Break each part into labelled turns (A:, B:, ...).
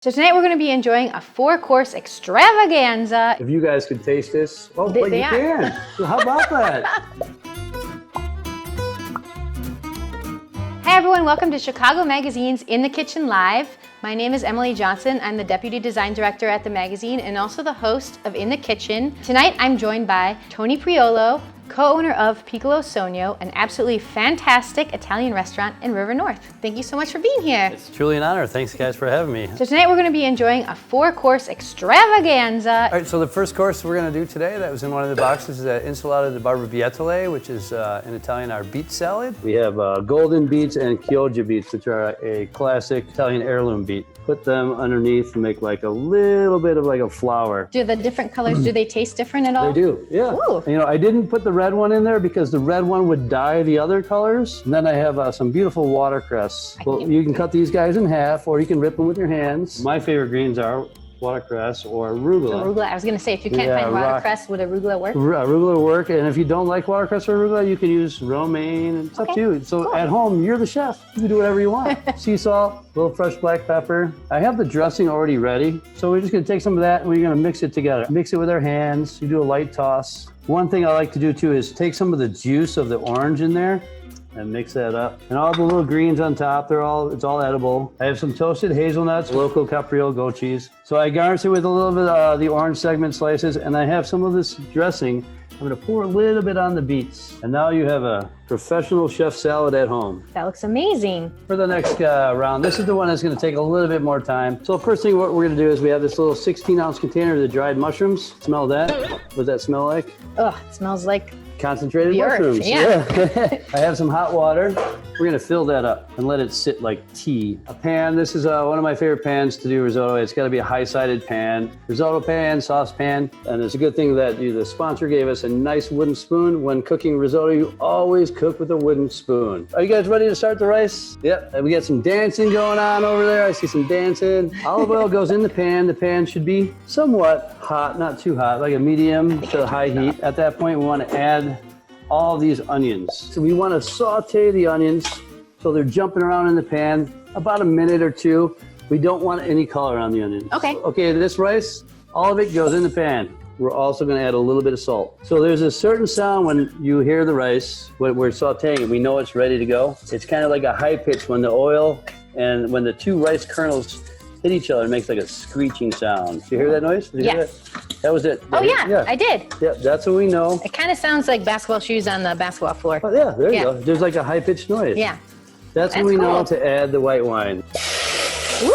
A: So tonight we're going to be enjoying a 4-course extravaganza.
B: If you guys could taste this, but you can. So how about that?
A: Hi everyone, welcome to Chicago Magazine's In the Kitchen Live. My name is Emily Johnson. I'm the Deputy Design Director at the magazine and also the host of In the Kitchen. Tonight I'm joined by Tony Priolo, co-owner of Piccolo Sogno, an absolutely fantastic Italian restaurant in River North. Thank you so much for being here.
C: It's truly an honor. Thanks guys for having me.
A: So tonight we're going to be enjoying a 4-course extravaganza.
C: All right, so the first course we're going to do today, that was in one of the boxes, is Insalata di Barbabietole, which is in Italian our beet salad.
B: We have golden beets and Chioggia beets, which are a classic Italian heirloom beet. Put them underneath to make like a little bit of like a flour.
A: Do the different colors, do they taste different at all?
B: They do, yeah.
A: Ooh.
B: You know, I didn't put the red one in there because the red one would dye the other colors. And then I have some beautiful watercress. Well, you can cut these guys in half or you can rip them with your hands. My favorite greens are watercress or arugula.
A: Arugula, I was going to say, if you can't find watercress, would arugula work?
B: Arugula will work, and if you don't like watercress or arugula, you can use romaine, and it's up to you. So cool. At home, you're the chef. You can do whatever you want. Sea salt, a little fresh black pepper. I have the dressing already ready, so we're just going to take some of that and we're going to mix it together. Mix it with our hands. You do a light toss. One thing I like to do too is take some of the juice of the orange in there and mix that up. And all the little greens on top, it's all edible. I have some toasted hazelnuts, local Capriole goat cheese. So I garnish it with a little bit of the orange segment slices, and I have some of this dressing. I'm gonna pour a little bit on the beets. And now you have a professional chef salad at home.
A: That looks amazing.
B: For the next round, this is the one that's gonna take a little bit more time. So first thing what we're gonna do is we have this little 16-ounce container of the dried mushrooms. Smell that? What does that smell like?
A: Ugh, it smells like
B: concentrated mushrooms. Yeah. I have some hot water. We're gonna fill that up and let it sit like tea. A pan, this is one of my favorite pans to do risotto. It's gotta be a high-sided pan. Risotto pan, sauce pan. And it's a good thing that the sponsor gave us a nice wooden spoon. When cooking risotto, you always cook with a wooden spoon. Are you guys ready to start the rice? Yep, and we got some dancing going on over there. I see some dancing. Olive oil goes in the pan. The pan should be somewhat hot, not too hot, like a medium to high heat. At that point, we wanna add all these onions. So we want to saute the onions so they're jumping around in the pan about a minute or two. We don't want any color on the onions.
A: Okay.
B: Okay, this rice, all of it goes in the pan. We're also going to add a little bit of salt. So there's a certain sound when you hear the rice, when we're sauteing it, we know it's ready to go. It's kind of like a high pitch when the oil and when the two rice kernels hit each other, it makes like a screeching sound. Did you hear that noise? Did you hear that? That was it.
A: Oh yeah, I did.
B: Yeah, that's what we know.
A: It kind of sounds like basketball shoes on the basketball floor.
B: Oh, yeah, there you go. There's like a high-pitched noise.
A: Yeah.
B: That's when we know to add the white wine.
A: Woo!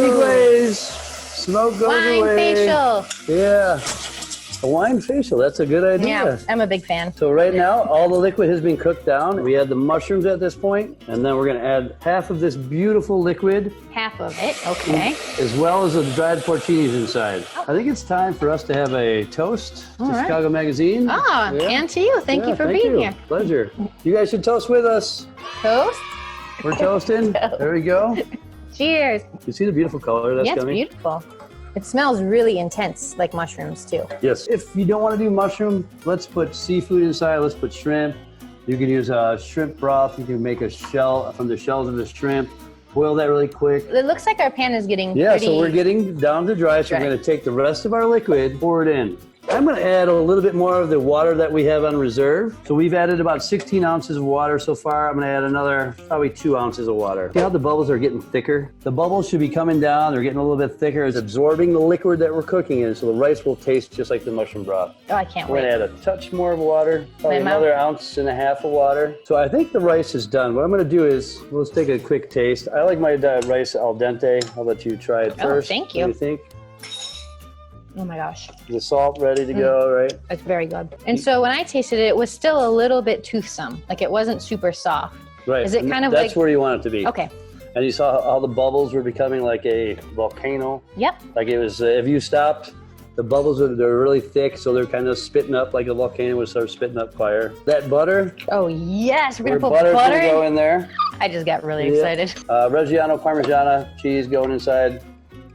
B: Deglaze, smoke goes away.
A: Wine facial.
B: Yeah. A wine facial, that's a good idea.
A: Yeah, I'm a big fan.
B: So right now, all the liquid has been cooked down. We add the mushrooms at this point, and then we're gonna add half of this beautiful liquid.
A: Half of it, okay.
B: As well as the dried porcinis inside. I think it's time for us to have a toast to Chicago Magazine.
A: Oh, and to you. Thank you for being here.
B: Pleasure. You guys should toast with us.
A: Toast?
B: We're toasting. There we go.
A: Cheers.
B: You see the beautiful color that's coming?
A: Yeah, it's beautiful. It smells really intense, like mushrooms too.
B: Yes. If you don't want to do mushroom, let's put seafood inside. Let's put shrimp. You can use shrimp broth. You can make a shell from the shells of the shrimp. Boil that really quick.
A: It looks like our pan is getting
B: pretty... so we're getting down to dry. So we're going to take the rest of our liquid, pour it in. I'm going to add a little bit more of the water that we have on reserve. So we've added about 16 ounces of water so far. I'm going to add another probably 2 ounces of water. See how the bubbles are getting thicker? The bubbles should be coming down. They're getting a little bit thicker. It's absorbing the liquid that we're cooking in, so the rice will taste just like the mushroom broth.
A: Oh, I can't
B: wait. We're going to add a touch more of water, probably another ounce and a half of water. So I think the rice is done. What I'm going to do is, let's take a quick taste. I like my rice al dente. I'll let you try it first.
A: Oh, thank you.
B: What do you think?
A: Oh my gosh.
B: The salt ready to go, right?
A: It's very good. And so when I tasted it, it was still a little bit toothsome. Like it wasn't super soft.
B: Right.
A: Is it kind of
B: That's where you want it to be.
A: Okay.
B: And you saw how the bubbles were becoming like a volcano?
A: Yep.
B: Like it was, if you stopped, the bubbles, they're really thick, so they're kind of spitting up like a volcano would start spitting up fire. That butter.
A: Oh yes, we're going to put
B: butter's
A: butter
B: gonna go in there.
A: I just got really excited.
B: Reggiano Parmigiana cheese going inside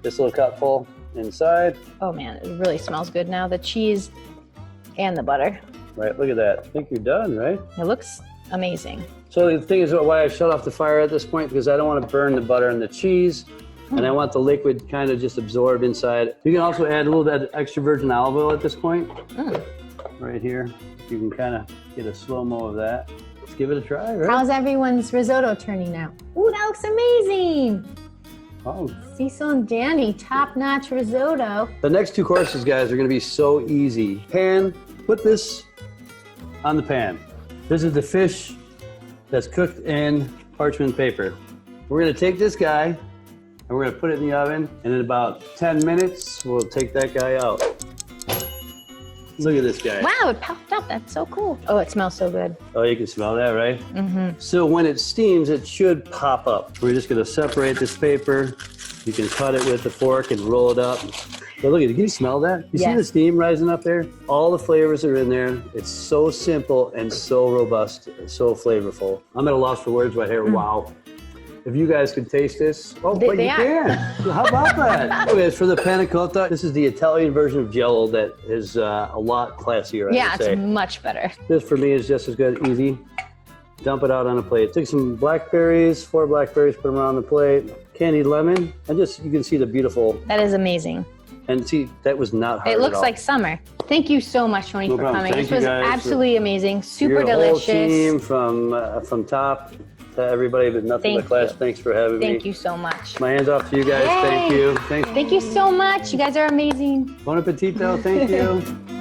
B: this little cupful. Inside.
A: Oh man, it really smells good now. The cheese and the butter.
B: Right, look at that. I think you're done, right?
A: It looks amazing.
B: So the thing is why I shut off the fire at this point, because I don't want to burn the butter and the cheese. And I want the liquid kind of just absorb inside. You can also add a little bit of extra virgin olive oil at this point. Right here. You can kind of get a slow-mo of that. Let's give it a try, right?
A: How's everyone's risotto turning out? Ooh, that looks amazing.
B: Oh.
A: Cecil and Dandy, top-notch risotto.
B: The next two courses, guys, are gonna be so easy. Pan, put this on the pan. This is the fish that's cooked in parchment paper. We're gonna take this guy and we're gonna put it in the oven, and in about 10 minutes, we'll take that guy out. Look at this guy.
A: Wow, it popped up. That's so cool. Oh, it smells so good.
B: Oh, you can smell that, right? So when it steams, it should pop up. We're just gonna separate this paper. You can cut it with the fork and roll it up. But look at it, can you smell that? You see
A: Yes.
B: the steam rising up there? All the flavors are in there. It's so simple and so robust, so flavorful. I'm at a loss for words right here, wow. If you guys can taste this, oh, but
A: They
B: you
A: are.
B: can. How about that? Okay, for the panna cotta, this is the Italian version of Jello that is a lot classier, I
A: Yeah,
B: would say.
A: it's much better.
B: This for me is just as good, easy. Dump it out on a plate. Take some blackberries, 4 blackberries, put them around the plate. Candied lemon, and just, you can see the beautiful,
A: That is amazing.
B: and see, that was not hard
A: It
B: at
A: looks
B: all.
A: like summer. Thank you so much, Tony,
B: No
A: for
B: problem.
A: coming.
B: Thank
A: This
B: you
A: was
B: guys for-
A: absolutely amazing. Super
B: You're a whole
A: delicious.
B: team from top to everybody, but nothing
A: Thank
B: but class.
A: you.
B: Thanks for having me.
A: Thank you so much.
B: My hands off to you guys. Thank
A: Yay.
B: you. Thanks.
A: Thank you so much. You guys are amazing.
B: Bon appetito. Thank you.